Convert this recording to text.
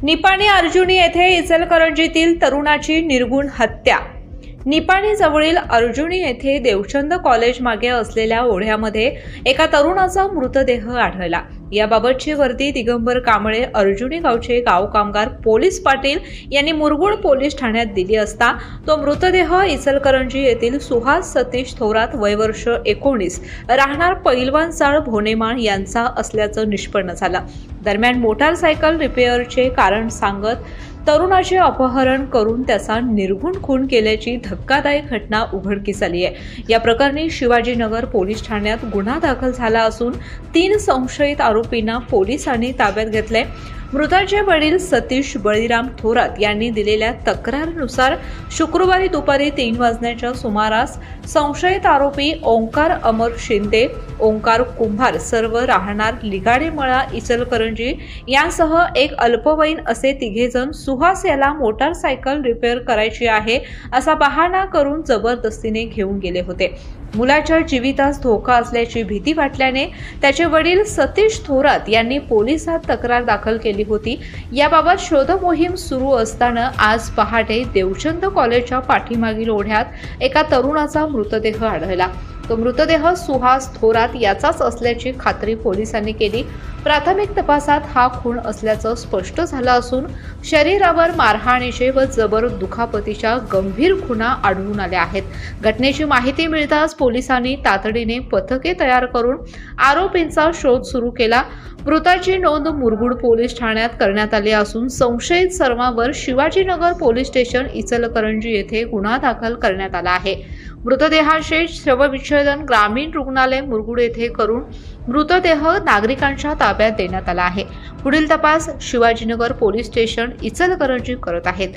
निपाणी अर्जुनी येथे इचलकरंजीतील तरुणाची निर्गुण हत्या। निपाणी जवळील अर्जुनी येथे देवचंद कॉलेज मागे असलेल्या ओढ्यामध्ये एका तरुणाचा मृतदेह आढळला। याबाबतची वर्दी दिगंबर कांबळे अर्जुनी गावचे गाव कामगार पोलीस पाटील यांनी मुरगुड पोलीस ठाण्यात दिली असता तो मृतदेह इचलकरंजी येथील सुहास सतीश थोरात वय वर्ष 19 राहणार पैलवान चाळ भोनेमाळ यांचा असल्याचं निष्पन्न झालं। दरम्यान मोटारसायकल रिपेअरचे कारण सांगत तरुणाचे अपहरण करून त्याचा निर्गुण खून केल्याची धक्कादायक घटना उघडकीस आली आहे। या प्रकरणी शिवाजीनगर पोलीस ठाण्यात गुन्हा दाखल झाला असून 3 संशयित आरोपींना पोलिसांनी ताब्यात घेतले। मृताचे वडील सतीश बळीराम थोरात यांनी दिलेल्या तक्रारीनुसार शुक्रवारी दुपारी 3 वाजण्याच्या सुमारास संशयित आरोपी ओंकार अमर शिंदे, ओंकार कुंभार सर्व राहणार लिगाडेमळा इचलकरंजी यांसह एक अल्पवयीन असे 3 जण सुहास याला मोटारसायकल रिपेअर करायची आहे असा बहाणा करून जबरदस्तीने घेऊन गेले होते। मुलाच्या जीवितास धोका असल्याची भीती वाटल्याने त्याचे वडील सतीश थोरात यांनी पोलिसात तक्रार दाखल केली होती। याबाबत शोध मोहीम सुरू असताना आज पहाटे देवचंद कॉलेजच्या पाठीमागील ओढ्यात एका तरुणाचा मृतदेह आढळला। तो मृतदेह सुहास थोरात याचाच असल्याची खात्री पोलिसांनी केली। प्राथमिक तपासात हा खून असल्याचं स्पष्ट झालं असून शरीरावर मारहाणीचे व जबर दुखापतीच्या गंभीर खुणा आढळून आल्या आहेत। घटनेची माहिती मिळताच पोलिसांनी तातडीने पथके तयार करून आरोपींचा शोध सुरू केला। मृताची नोंद मुरगुड पोलीस ठाण्यात करण्यात आली असून संशयित सर्वांवर शिवाजीनगर पोलीस स्टेशन इचलकरंजी येथे गुन्हा दाखल करण्यात आला आहे। मृतदेहाचे शवविच्छेदन ग्रामीण रुग्णालय मुरगुड येथे करून मृतदेह नागरिकांच्या ताब्यात देण्यात आला आहे। पुढील तपास शिवाजीनगर पोलीस स्टेशन इचलकरंजी करत आहेत।